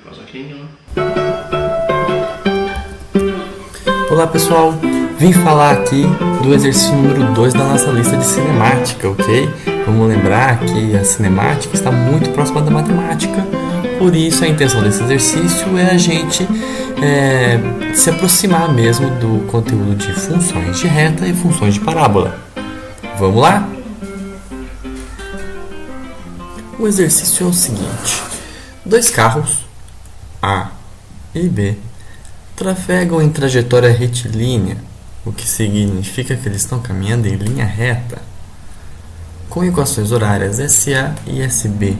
Pausa aqui, ó. Olá pessoal, vim falar aqui do exercício número 2 da nossa lista de cinemática, ok? Vamos lembrar que a cinemática está muito próxima da matemática, por isso a intenção desse exercício é a gente se aproximar mesmo do conteúdo de funções de reta e funções de parábola. Vamos lá? O exercício é o seguinte: dois carros, A e B, trafegam em trajetória retilínea, o que significa que eles estão caminhando em linha reta, com equações horárias SA e SB.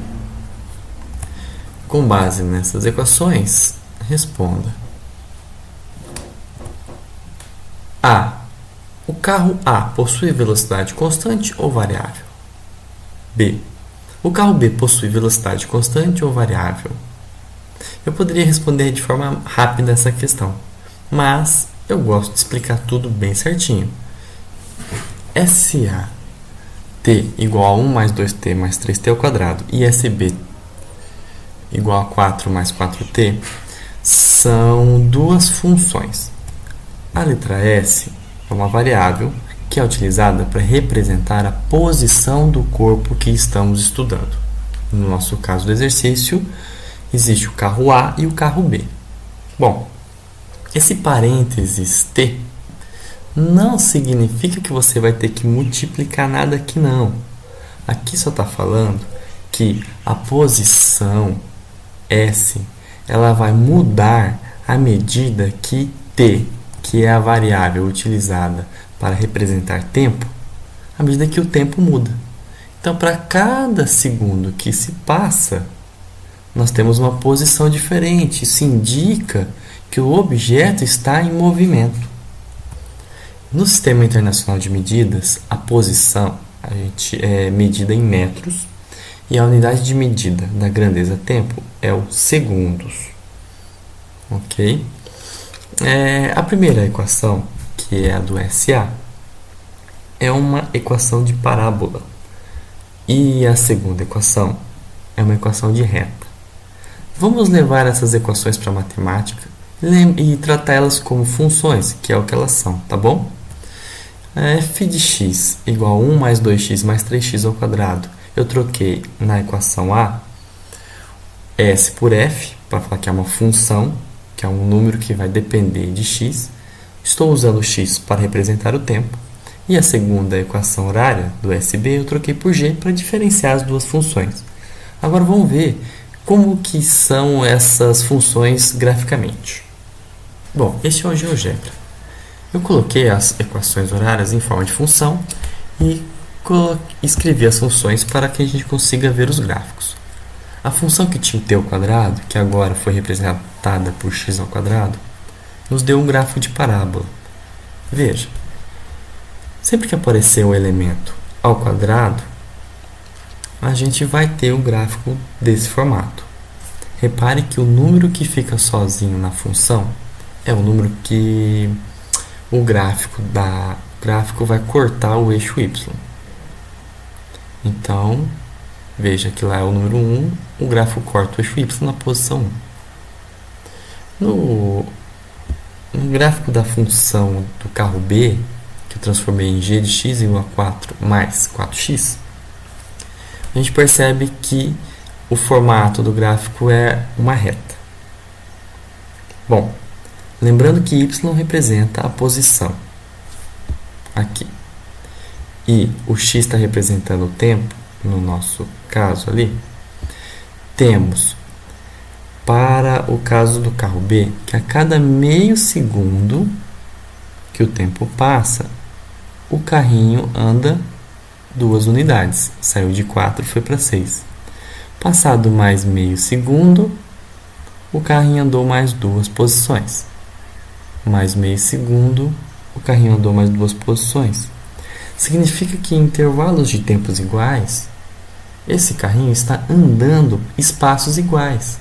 Com base nessas equações, responda. A. O carro A possui velocidade constante ou variável? B. O carro B possui velocidade constante ou variável? Eu poderia responder de forma rápida essa questão, mas eu gosto de explicar tudo bem certinho. SA t igual a 1 mais 2t mais 3t ao quadrado e SB igual a 4 mais 4t são duas funções. A letra S é uma variável que é utilizada para representar a posição do corpo que estamos estudando. No nosso caso do exercício, existe o carro A e o carro B. Bom, esse parênteses T não significa que você vai ter que multiplicar nada aqui, não. Aqui só está falando que a posição S ela vai mudar à medida que T, que é a variável utilizada para representar tempo, à medida que o tempo muda. Então, para cada segundo que se passa, nós temos uma posição diferente. Isso indica que o objeto está em movimento. No Sistema Internacional de Medidas, a posição é medida em metros e a unidade de medida da grandeza tempo é o segundos. Ok? A primeira equação, que é a do SA, é uma equação de parábola. E a segunda equação é uma equação de reta. Vamos levar essas equações para a matemática e tratá-las como funções, que é o que elas são, tá bom? F de x igual a 1 mais 2x mais 3x ao quadrado. Eu troquei na equação A S por F, para falar que é uma função, que é um número que vai depender de x. Estou usando x para representar o tempo. E a segunda equação horária do SB eu troquei por g para diferenciar as duas funções. Agora vamos ver como que são essas funções graficamente. Bom, este é o GeoGebra. Eu coloquei as equações horárias em forma de função e escrevi as funções para que a gente consiga ver os gráficos. A função que tinha o t ao quadrado, que agora foi representada por x ao quadrado, nos deu um gráfico de parábola. Veja, sempre que aparecer um elemento ao quadrado, a gente vai ter um gráfico desse formato. Repare que o número que fica sozinho na função é o número que o gráfico vai cortar o eixo y. Então, veja que lá é o número 1, o gráfico corta o eixo y na posição 1. No gráfico da função do carro B, que eu transformei em g de x igual a 4 mais 4x, a gente percebe que o formato do gráfico é uma reta. Bom, lembrando que y representa a posição aqui e o x está representando o tempo, no nosso caso ali, temos para o caso do carro B que a cada meio segundo que o tempo passa, o carrinho anda 2 unidades, saiu de 4 e foi para 6. Passado mais meio segundo, o carrinho andou mais 2 posições. Mais meio segundo, o carrinho andou mais 2 posições. Significa que em intervalos de tempos iguais, esse carrinho está andando espaços iguais.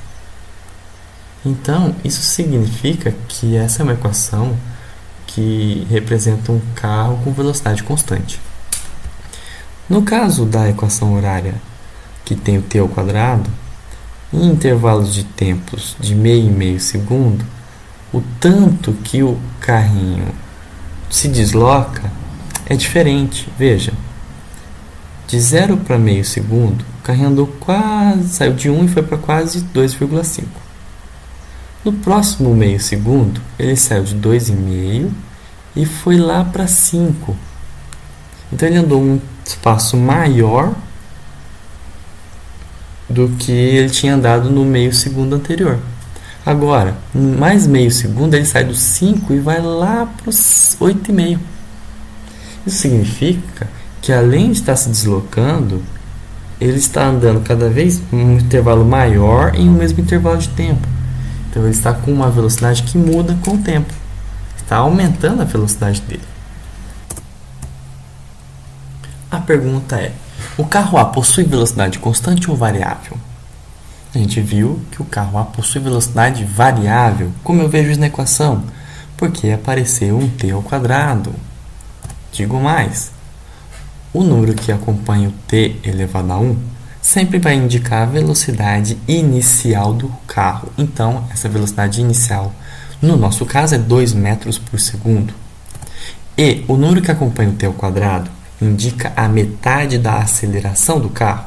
Então, isso significa que essa é uma equação que representa um carro com velocidade constante. No caso da equação horária que tem o t ao quadrado, em intervalos de tempos de meio e meio segundo, o tanto que o carrinho se desloca é diferente. Veja, de 0 para meio segundo, o carrinho andou quase, saiu de 1 e foi para quase 2,5. No próximo meio segundo, ele saiu de 2,5 e foi lá para 5. Então ele andou um espaço maior do que ele tinha andado no meio segundo anterior. Agora, mais meio segundo, ele sai dos 5 e vai lá para os 8,5. Isso significa que, além de estar se deslocando, ele está andando cada vez um intervalo maior em um mesmo intervalo de tempo. Então, ele está com uma velocidade que muda com o tempo. Está aumentando a velocidade dele. A pergunta é: o carro A possui velocidade constante ou variável? A gente viu que o carro A possui velocidade variável, como eu vejo isso na equação, porque apareceu um t ao quadrado. Digo mais, o número que acompanha o t elevado a 1 sempre vai indicar a velocidade inicial do carro. Então, essa velocidade inicial, no nosso caso, é 2 metros por segundo. E o número que acompanha o t ao quadrado indica a metade da aceleração do carro.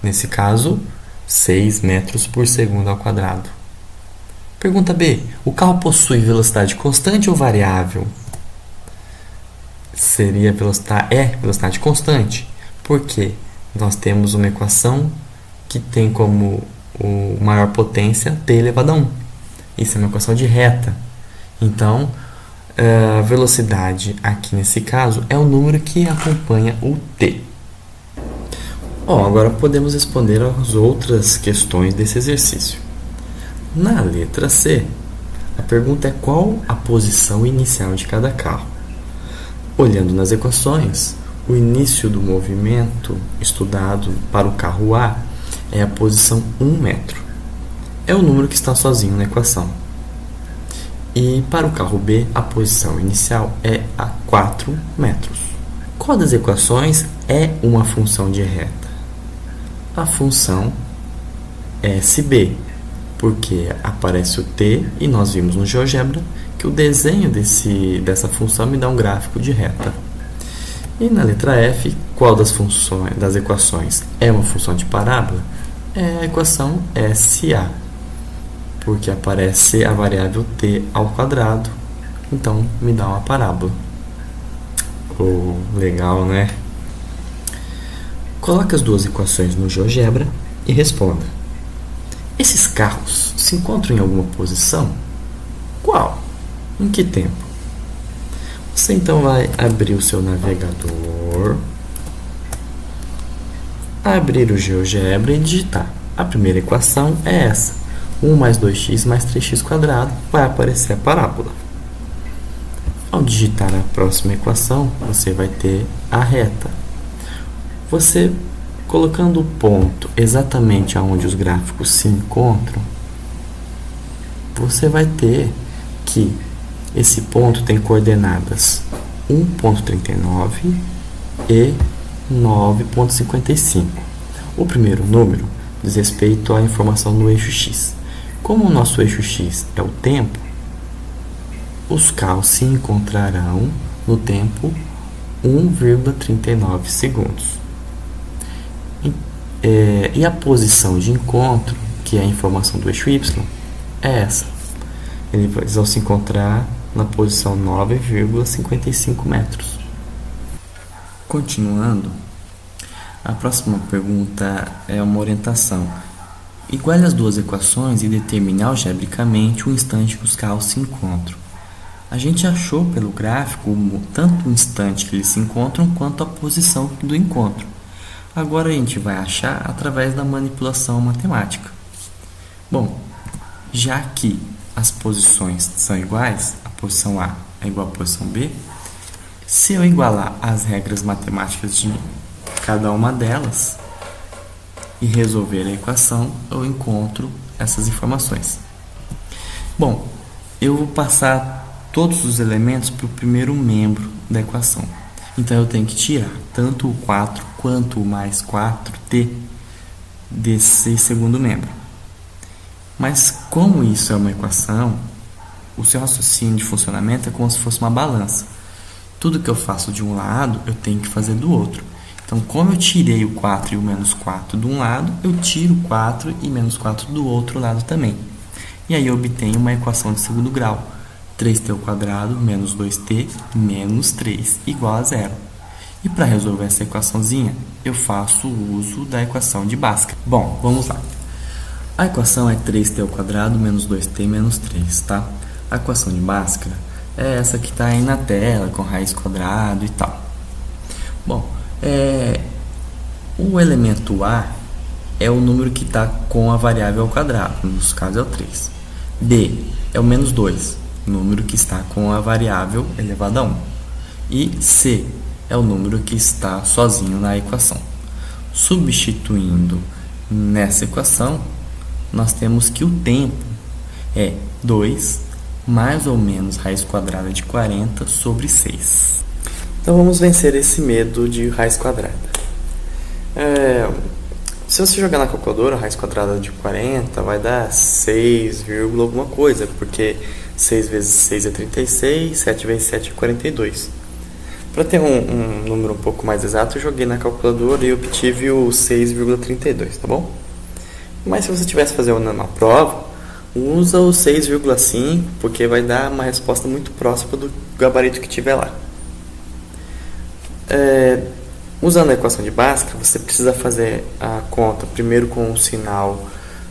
Nesse caso, 6 metros por segundo ao quadrado. Pergunta B. O carro possui velocidade constante ou variável? Seria velocidade constante, porque nós temos uma equação que tem como maior potência t elevado a 1. Isso é uma equação de reta. Então, a velocidade aqui nesse caso é o número que acompanha o t. Agora podemos responder às outras questões desse exercício. Na letra C, a pergunta é qual a posição inicial de cada carro. Olhando nas equações, o início do movimento estudado para o carro A é a posição 1 metro. É o número que está sozinho na equação. E para o carro B, a posição inicial é a 4 metros. Qual das equações é uma função de reta? A função SB, porque aparece o t e nós vimos no GeoGebra que o desenho dessa função me dá um gráfico de reta. E na letra F, qual das equações é uma função de parábola? É a equação SA, porque aparece a variável t ao quadrado, então me dá uma parábola. Legal, né? Coloque as duas equações no GeoGebra e responda. Esses carros se encontram em alguma posição? Qual? Em que tempo? Você então vai abrir o seu navegador, abrir o GeoGebra e digitar. A primeira equação é essa. 1 mais 2x mais 3x quadrado, vai aparecer a parábola. Ao digitar a próxima equação, você vai ter a reta. Você, colocando o ponto exatamente onde os gráficos se encontram, você vai ter que esse ponto tem coordenadas 1,39 e 9,55. O primeiro número diz respeito à informação no eixo x. Como o nosso eixo x é o tempo, os carros se encontrarão no tempo 1,39 segundos. E a posição de encontro, que é a informação do eixo y, é essa. Eles vão se encontrar na posição 9,55 metros. Continuando, a próxima pergunta é uma orientação. Iguale as duas equações e determine algebricamente o instante que os carros se encontram. A gente achou pelo gráfico tanto o instante que eles se encontram quanto a posição do encontro. Agora a gente vai achar através da manipulação matemática. Bom, já que as posições são iguais, a posição A é igual à posição B, se eu igualar as regras matemáticas de cada uma delas e resolver a equação, eu encontro essas informações. Bom, eu vou passar todos os elementos para o primeiro membro da equação. Então eu tenho que tirar tanto o 4 quanto o mais 4t desse segundo membro. Mas como isso é uma equação, o seu raciocínio de funcionamento é como se fosse uma balança. Tudo que eu faço de um lado, eu tenho que fazer do outro. Então, como eu tirei o 4 e o menos 4 de um lado, eu tiro 4 e menos 4 do outro lado também. E aí eu obtenho uma equação de segundo grau. 3t ao quadrado menos 2t menos 3 igual a zero. E para resolver essa equaçãozinha, eu faço uso da equação de Bhaskara. Bom, vamos lá. A equação é 3t ao quadrado menos 2t menos 3, tá? A equação de Bhaskara é essa que está aí na tela, com raiz quadrada e tal. Bom, o elemento A é o número que está com a variável ao quadrado, no nosso caso é o 3. B é o menos 2, número que está com a variável elevada a 1. E C é o número que está sozinho na equação. Substituindo nessa equação, nós temos que o tempo é 2 mais ou menos raiz quadrada de 40 sobre 6. Então vamos vencer esse medo de raiz quadrada. Se você jogar na calculadora, a raiz quadrada de 40 vai dar 6, alguma coisa, porque 6 vezes 6 é 36, 7 vezes 7 é 42. Para ter um número um pouco mais exato, eu joguei na calculadora e obtive o 6,32, tá bom? Mas se você tivesse fazendo uma prova, usa o 6,5, porque vai dar uma resposta muito próxima do gabarito que tiver lá. Usando a equação de Bhaskara, você precisa fazer a conta primeiro com o sinal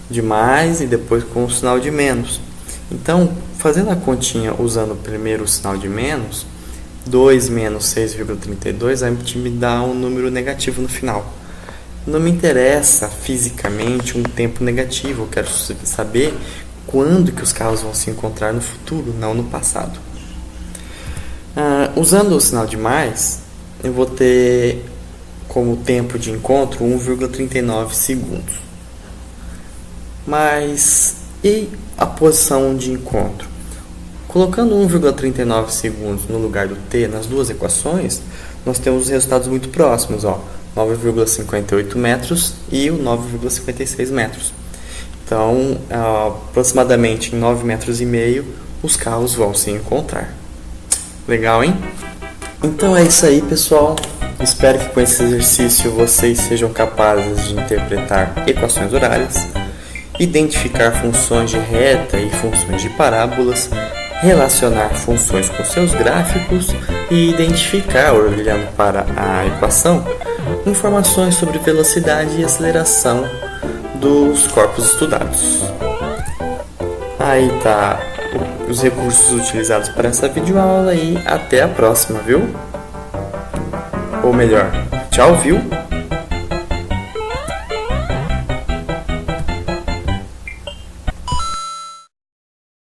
de mais e depois com o sinal de menos. Então, fazendo a continha usando primeiro o sinal de menos, 2 menos 6,32 vai me dar um número negativo no final. Não me interessa fisicamente um tempo negativo, eu quero saber quando que os carros vão se encontrar no futuro, não no passado. Usando o sinal de mais, eu vou ter como tempo de encontro 1,39 segundos. Mas e a posição de encontro? Colocando 1,39 segundos no lugar do t nas duas equações, nós temos resultados muito próximos, 9,58 metros e o 9,56 metros. Então, aproximadamente em 9,5 metros, os carros vão se encontrar. Legal, hein? Então é isso aí, pessoal. Espero que com esse exercício vocês sejam capazes de interpretar equações horárias, identificar funções de reta e funções de parábolas, relacionar funções com seus gráficos e identificar, olhando para a equação, informações sobre velocidade e aceleração dos corpos estudados. Aí tá os recursos utilizados para essa videoaula e até a próxima, viu? Ou melhor, tchau, viu?